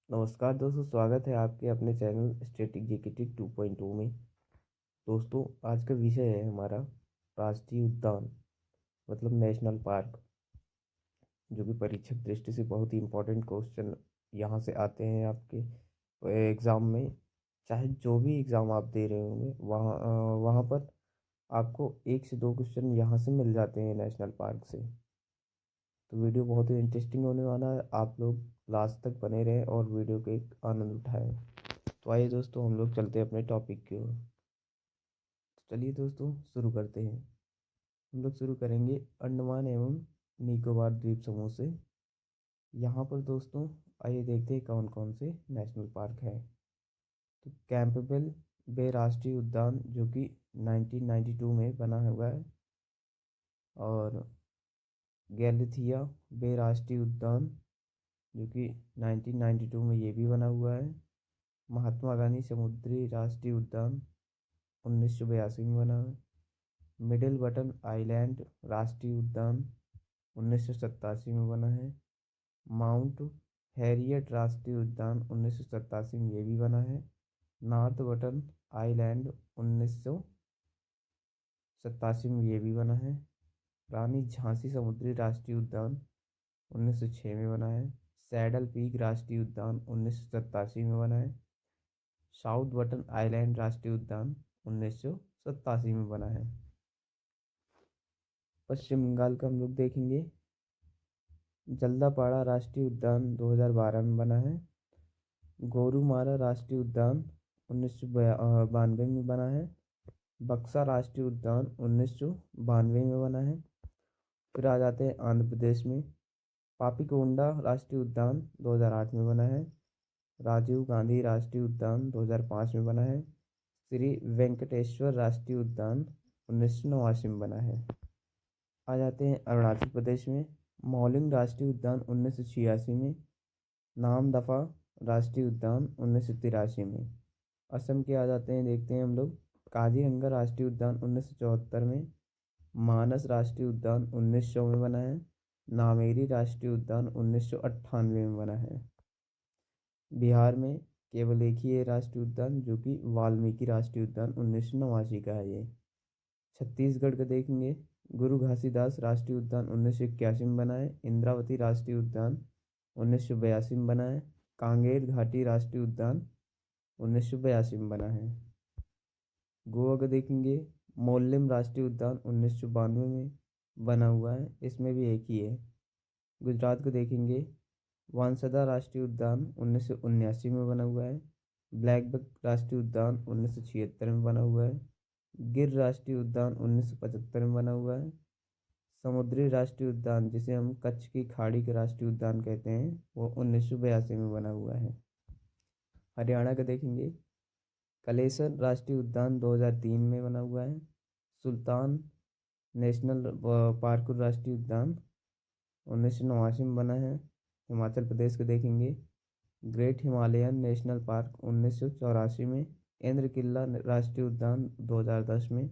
नमस्कार दोस्तों, स्वागत है आपके अपने चैनल स्टैटिक जीकेटिक 2.0 में। दोस्तों, आज का विषय है हमारा राष्ट्रीय उद्यान मतलब नेशनल पार्क, जो कि परीक्षक दृष्टि से बहुत ही इम्पोर्टेंट क्वेश्चन यहाँ से आते हैं आपके एग्ज़ाम में। चाहे जो भी एग्ज़ाम आप दे रहे होंगे वहाँ पर आपको एक से दो क्वेश्चन यहाँ से मिल जाते हैं नेशनल पार्क से। तो वीडियो बहुत ही इंटरेस्टिंग होने वाला है, आप लोग लास्ट तक बने रहें और वीडियो के एक आनंद उठाएं। तो आइए दोस्तों, हम लोग चलते हैं अपने टॉपिक की ओर। तो चलिए दोस्तों, शुरू करते हैं। हम लोग शुरू करेंगे अंडमान एवं निकोबार द्वीप समूह से। यहाँ पर दोस्तों आइए देखते हैं कौन कौन से नेशनल पार्क है। तो कैंपबेल बे राष्ट्रीय उद्यान, जो कि 1992 में बना हुआ है। और गैलिथिया बे राष्ट्रीय उद्यान, जो कि 1992 में ये भी बना हुआ है। महात्मा गांधी समुद्री राष्ट्रीय उद्यान 1982 में बना है। मिडिल बटन आइलैंड राष्ट्रीय उद्यान 1987 में बना है। माउंट हैरियट राष्ट्रीय उद्यान 1987 में ये भी बना है। नॉर्थ बटन आइलैंड 1987 में ये भी बना है। रानी झांसी समुद्री राष्ट्रीय उद्यान 1906 में बना है। सैडल पीक राष्ट्रीय उद्यान 1987 में बना है। साउथ बटन आइलैंड राष्ट्रीय उद्यान 1987 में बना है। पश्चिम बंगाल का हम लोग देखेंगे। जल्दापाड़ा राष्ट्रीय उद्यान 2012 में बना है। गोरुमारा राष्ट्रीय उद्यान 1992 में बना है। बक्सा राष्ट्रीय उद्यान 1992 में बना है। फिर आ जाते हैं आंध्र प्रदेश में। पापीकोंडा राष्ट्रीय उद्यान 2008 में बना है। राजीव गांधी राष्ट्रीय उद्यान 2005 में बना है। श्री वेंकटेश्वर राष्ट्रीय उद्यान 1989 में बना है। आ जाते हैं अरुणाचल प्रदेश में। मौलिंग राष्ट्रीय उद्यान 1986 में। नामदफा राष्ट्रीय उद्यान 1983 में। असम के आ जाते हैं, देखते हैं हम लोग। काजीरंगा राष्ट्रीय उद्यान 1974 में। मानस राष्ट्रीय उद्यान 1900 में बना है। नामेरी राष्ट्रीय उद्यान 1998 में बना है। बिहार में केवल एक ही है राष्ट्रीय उद्यान, जो कि वाल्मीकि राष्ट्रीय उद्यान 1989 का है ये। छत्तीसगढ़ का देखेंगे। गुरु घासीदास राष्ट्रीय उद्यान 1981 में बना है। इंद्रावती राष्ट्रीय उद्यान 1982 में बना है। कांगेर घाटी राष्ट्रीय उद्यान 1982 में बना है। गोवा का देखेंगे। मोल्लेम राष्ट्रीय उद्यान 1992 में बना हुआ है, इसमें भी एक ही है। गुजरात को देखेंगे। वांसदा राष्ट्रीय उद्यान 1979 में बना हुआ है। ब्लैकबक राष्ट्रीय उद्यान 1976 में बना हुआ है। गिर राष्ट्रीय उद्यान 1975 में बना हुआ है। समुद्री राष्ट्रीय उद्यान, जिसे हम कच्छ की खाड़ी के राष्ट्रीय उद्यान कहते हैं, वो 1982 में बना हुआ है। हरियाणा का देखेंगे। कलेसर राष्ट्रीय उद्यान 2003 में बना हुआ है। सुल्तान नेशनल पार्क राष्ट्रीय उद्यान 1989 में बना है। हिमाचल प्रदेश को देखेंगे। ग्रेट हिमालयन नेशनल पार्क 1984 में। इंद्र किला राष्ट्रीय उद्यान 2010 में।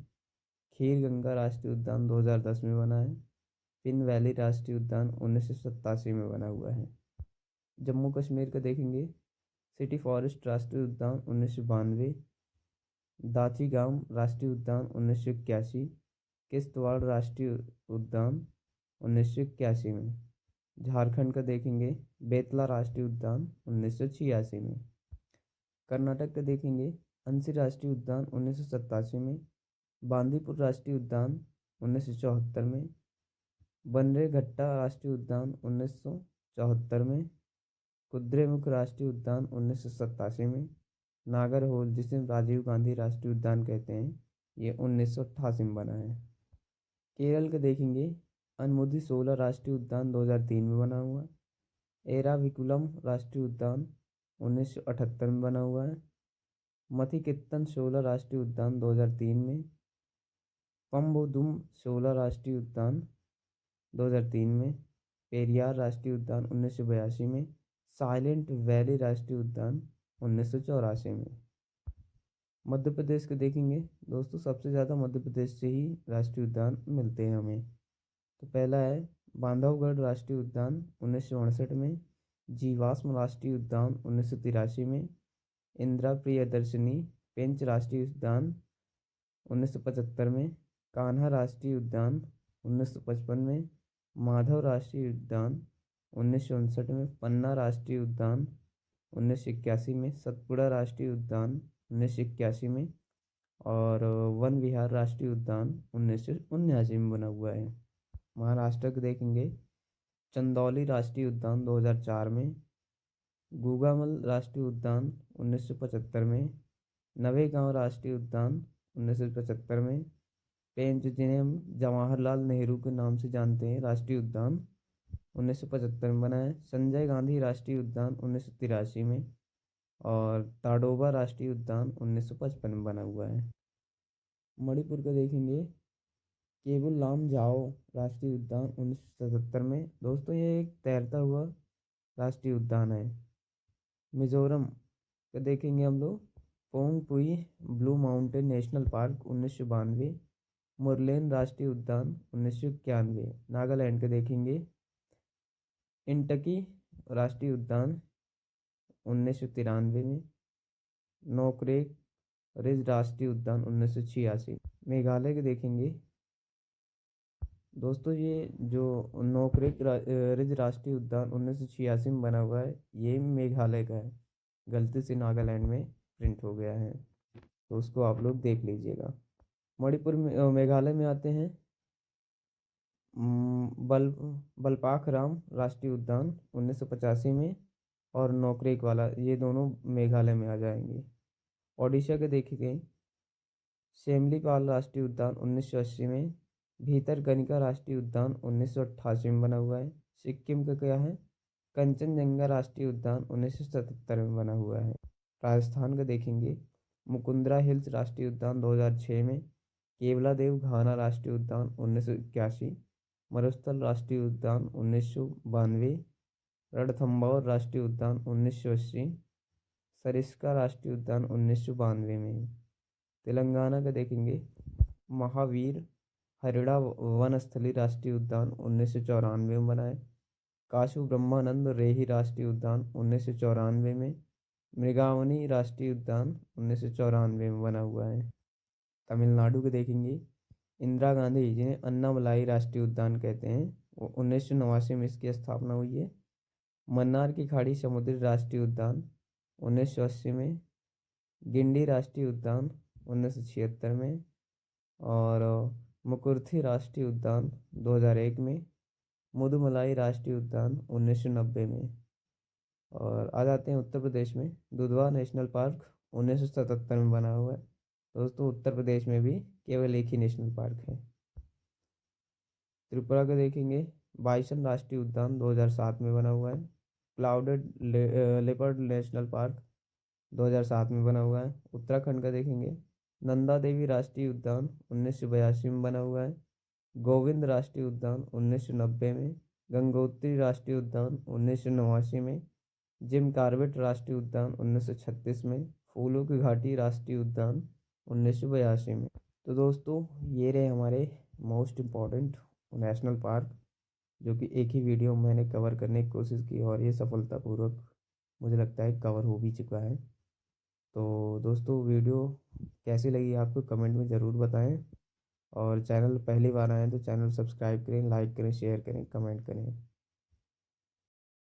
खीर गंगा राष्ट्रीय उद्यान 2010 में बना है। पिन वैली राष्ट्रीय उद्यान 1987 में बना हुआ है। जम्मू कश्मीर का देखेंगे। सिटी फॉरेस्ट राष्ट्रीय उद्यान 1992। दाची गांव राष्ट्रीय उद्यान 1981। किश्तवाड़ राष्ट्रीय उद्यान 1981 में। झारखंड का देखेंगे। बेतला राष्ट्रीय उद्यान 1986 में। कर्नाटक का देखेंगे। अंसी राष्ट्रीय उद्यान 1987 में। बांदीपुर राष्ट्रीय उद्यान 1974 में। बनरेघट्टा राष्ट्रीय उद्यान 1974 में। कुद्रेमुख राष्ट्रीय उद्यान 1987 में। नागरहोल, जिसे राजीव गांधी राष्ट्रीय उद्यान कहते हैं, ये 1988 में बना है। केरल का देखेंगे। अनमुदी शोला राष्ट्रीय उद्यान 2003 में बना हुआ है। एराविकुलम राष्ट्रीय उद्यान 1978 में बना हुआ है। मथिकित्तन शोला राष्ट्रीय उद्यान 2003 में। पम्बुदुम शोला राष्ट्रीय उद्यान 2003 में। पेरियार राष्ट्रीय उद्यान 1982 में। साइलेंट वैली राष्ट्रीय उद्यान 1984 में। मध्य प्रदेश के देखेंगे। दोस्तों, सबसे ज़्यादा मध्य प्रदेश से ही राष्ट्रीय उद्यान मिलते हैं हमें। तो पहला है बांधवगढ़ राष्ट्रीय उद्यान 1968 में। जीवाश्म राष्ट्रीय उद्यान 1983 में, इंदिरा प्रियदर्शनी पेंच राष्ट्रीय उद्यान 1975 में, कान्हा राष्ट्रीय उद्यान 1955 में, माधव राष्ट्रीय उद्यान 1959 में, पन्ना राष्ट्रीय उद्यान 1981 में, सतपुड़ा राष्ट्रीय उद्यान 1981 में और वन विहार राष्ट्रीय उद्यान 1979 में बना हुआ है। महाराष्ट्र के देखेंगे, चंदौली राष्ट्रीय उद्यान 2004 में, गूगामल राष्ट्रीय उद्यान 1975 में, नवेगांव राष्ट्रीय उद्यान 1975 में, पेंच जिन्हें हम जवाहरलाल नेहरू के नाम से जानते हैं राष्ट्रीय उद्यान 1975 में बना है, संजय गांधी राष्ट्रीय उद्यान 1983 में और ताडोबा राष्ट्रीय उद्यान 1955 में बना हुआ है। मणिपुर का देखेंगे, केबुल लाम जाओ राष्ट्रीय उद्यान 1977 में। दोस्तों ये एक तैरता हुआ राष्ट्रीय उद्यान है। मिजोरम का देखेंगे हम लोग, Phawngpui blue mountain national park 1992, Murlen राष्ट्रीय उद्यान 1991। नागालैंड के देखेंगे, इंटकी राष्ट्रीय उद्यान 1993 में, नोकरेक रिज राष्ट्रीय उद्यान 1986। मेघालय के देखेंगे दोस्तों, ये जो नोकरेक रिज राष्ट्रीय उद्यान 1986 में बना हुआ है, ये मेघालय का है, गलती से नागालैंड में प्रिंट हो गया है, तो उसको आप लोग देख लीजिएगा। मणिपुर में मेघालय में आते हैं, बलपाक राम राष्ट्रीय उद्यान 1985 में और नोकरेक वाला, ये दोनों मेघालय में आ जाएंगे। ओडिशा के देखेंगे, शेमलीपाल राष्ट्रीय उद्यान 1980 में, भीतरकनिका राष्ट्रीय उद्यान 1988 में बना हुआ है। सिक्किम का क्या है, कंचनजंगा राष्ट्रीय उद्यान 1977 में बना हुआ है। राजस्थान का देखेंगे, मुकुंदरा हिल्स राष्ट्रीय उद्यान 2006 में, केवलादेव घाना राष्ट्रीय उद्यान 1981, मरुस्थल राष्ट्रीय उद्यान 1992, रणथंभौर राष्ट्रीय उद्यान 1980, सरिस्का राष्ट्रीय उद्यान 1992 में। तेलंगाना का देखेंगे, महावीर हरिड़ा वनस्थली राष्ट्रीय उद्यान 1994 में बना है। काशू ब्रह्मानंद रेही राष्ट्रीय उद्यान 1994 में, मृगावनी राष्ट्रीय उद्यान 1994 में बना हुआ है। तमिलनाडु के देखेंगे, इंदिरा गांधी जिन्हें अन्नामलाई राष्ट्रीय उद्यान कहते हैं, वो 1989 में इसकी स्थापना हुई है। मन्नार की खाड़ी समुद्री राष्ट्रीय उद्यान 1980 में, गिंडी राष्ट्रीय उद्यान 1976 में और मुकुर्थी राष्ट्रीय उद्यान 2001 में, मुदुमलाई राष्ट्रीय उद्यान 1990 में। और आ जाते हैं उत्तर प्रदेश में, दुधवा नेशनल पार्क 1977 में बना हुआ है। दोस्तों उत्तर प्रदेश में भी केवल एक ही नेशनल पार्क है। त्रिपुरा का देखेंगे, बाइसन राष्ट्रीय उद्यान 2007 में बना हुआ है। क्लाउडेड लेपर्ड नेशनल पार्क 2007 में बना हुआ है। उत्तराखंड का देखेंगे, नंदा देवी राष्ट्रीय उद्यान 1982 में बना हुआ है। गोविंद राष्ट्रीय उद्यान 1990 में, गंगोत्री राष्ट्रीय उद्यान 1989 में, जिम कार्बेट राष्ट्रीय उद्यान 1936 में, फूलों की घाटी राष्ट्रीय उद्यान 1982 में। तो दोस्तों ये रहे हमारे मोस्ट इम्पॉर्टेंट नेशनल पार्क, जो कि एक ही वीडियो में मैंने कवर करने की कोशिश की और ये सफलतापूर्वक मुझे लगता है कवर हो भी चुका है। तो दोस्तों वीडियो कैसी लगी आपको कमेंट में ज़रूर बताएं और चैनल पहली बार आए तो चैनल सब्सक्राइब करें, लाइक करें, शेयर करें, कमेंट करें।